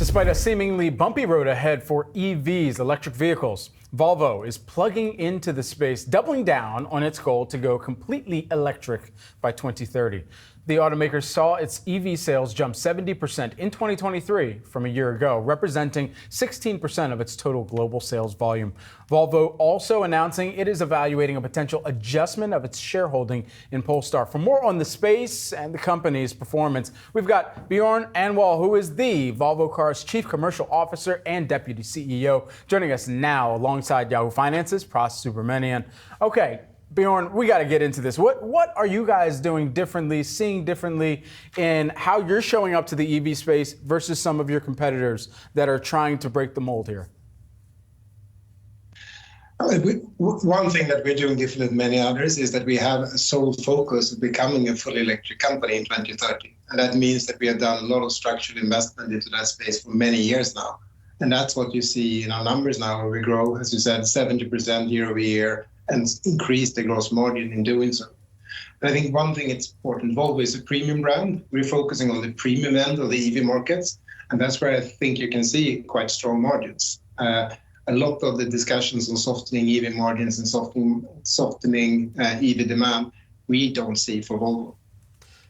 Despite a seemingly bumpy road ahead for EVs, electric vehicles, Volvo is plugging into the space, doubling down on its goal to go completely electric by 2030. The automaker saw its EV sales jump 70% in 2023 from a year ago, representing 16% of its total global sales volume. Volvo also announcing it is evaluating a potential adjustment of its shareholding in Polestar. For more on the space and the company's performance, we've got Björn Annwall, who is the Volvo Cars Chief Commercial Officer and Deputy CEO, joining us now alongside Yahoo Finance's Pras Subramanian. Okay, Björn, we got to get into this. What are you guys doing differently, seeing differently in how you're showing up to the EV space versus some of your competitors that are trying to break the mold here? One thing that we're doing different than many others is that we have a sole focus of becoming a fully electric company in 2030. And that means that we have done a lot of structural investment into that space for many years now. And that's what you see in our numbers now, where we grow, as you said, 70% year over year, and increase the gross margin in doing so. And I think one thing it's important, Volvo is a premium brand. We're focusing on the premium end of the EV markets, and that's where I think you can see quite strong margins. A lot of the discussions on softening EV margins and softening EV demand, we don't see for Volvo.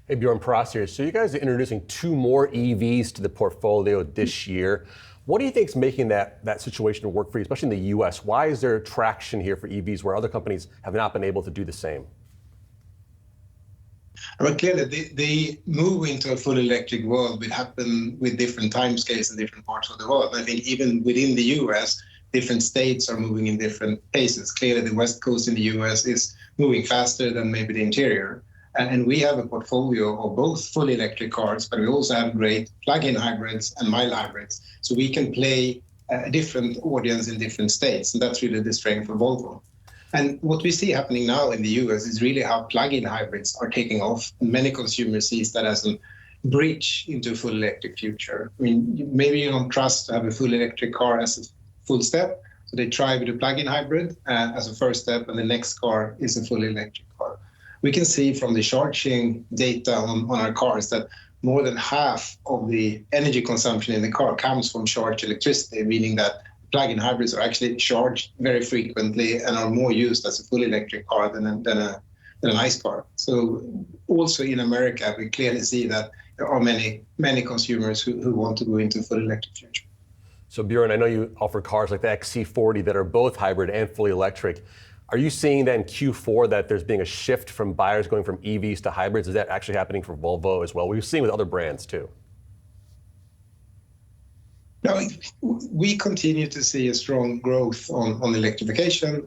Hey, Björn, Pras here. So you guys are introducing 2 more EVs to the portfolio this year. What do you think is making that situation work for you, especially in the US? Why is there traction here for EVs where other companies have not been able to do the same? Well, clearly, the move into a fully electric world will happen with different timescales in different parts of the world. I think even within the US, different states are moving in different paces. Clearly, the West Coast in the US is moving faster than maybe the interior. And we have a portfolio of both fully electric cars, but we also have great plug-in hybrids and mild hybrids. So we can play a different audience in different states. And that's really the strength of Volvo. And what we see happening now in the US is really how plug-in hybrids are taking off. And many consumers see that as a bridge into a full electric future. I mean, maybe you don't trust to have a full electric car as a full step. So they try with a plug-in hybrid as a first step, and the next car is a fully electric car. We can see from the charging data on our cars that more than half of the energy consumption in the car comes from charged electricity, meaning that plug-in hybrids are actually charged very frequently and are more used as a fully electric car than an ICE car. So also in America, we clearly see that there are many consumers who want to go into a fully electric future. So Björn, I know you offer cars like the XC40 that are both hybrid and fully electric. Are you seeing that in Q4 that there's being a shift from buyers going from EVs to hybrids? Is that actually happening for Volvo as well? We've seen with other brands too. No, we continue to see a strong growth on electrification,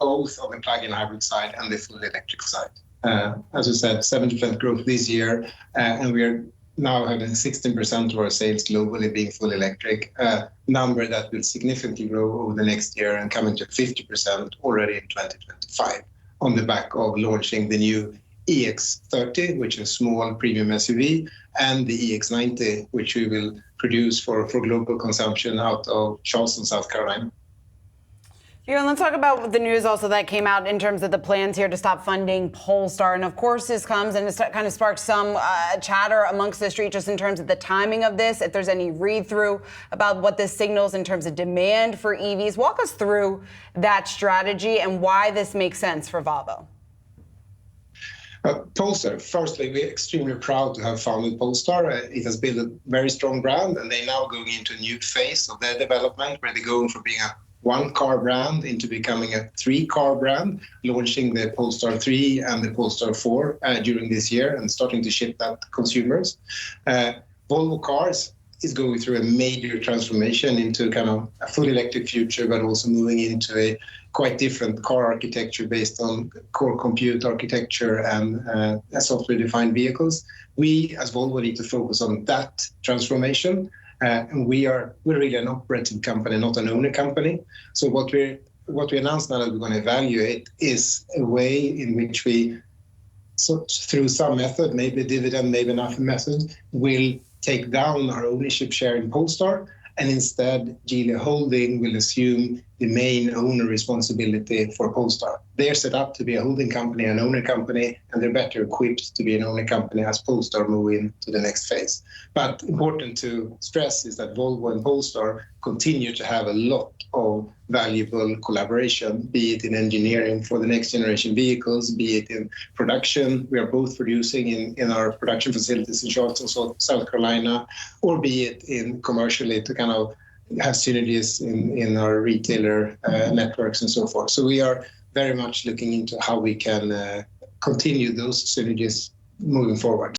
both on the plug-in hybrid side and the fully electric side. As I said, 70% growth this year, and we are now having 16% of our sales globally being fully electric, a number that will significantly grow over the next year and come into 50% already in 2025 on the back of launching the new EX30, which is a small premium SUV, and the EX90, which we will produce for global consumption out of Charleston, South Carolina. Björn, let's talk about the news also that came out in terms of the plans here to stop funding Polestar. And of course, this comes and it kind of sparks some chatter amongst the street just in terms of the timing of this, if there's any read-through about what this signals in terms of demand for EVs. Walk us through that strategy and why this makes sense for Volvo. Polestar, firstly, we're extremely proud to have founded Polestar. It has built a very strong brand, and they're now going into a new phase of their development where they're going from being a 1-car brand into becoming a 3-car brand, launching the Polestar 3 and the Polestar 4 during this year and starting to ship that to consumers. Volvo Cars is going through a major transformation into kind of a fully electric future, but also moving into a quite different car architecture based on core compute architecture and software-defined vehicles. We, as Volvo, need to focus on that transformation. And we're really an operating company, not an owner company. So what we announced now that we're going to evaluate is a way in which we, so through some method, maybe dividend, maybe another method, will take down our ownership share in Polestar, and instead Geely Holding will assume the main owner responsibility for Polestar. They're set up to be a holding company, an owner company, and they're better equipped to be an owner company as Polestar move into the next phase. But important to stress is that Volvo and Polestar continue to have a lot of valuable collaboration, be it in engineering for the next generation vehicles, be it in production. We are both producing in our production facilities in Charleston, South Carolina, or be it in commercially to kind of have synergies in our retailer networks and so forth. So we are very much looking into how we can continue those synergies moving forward.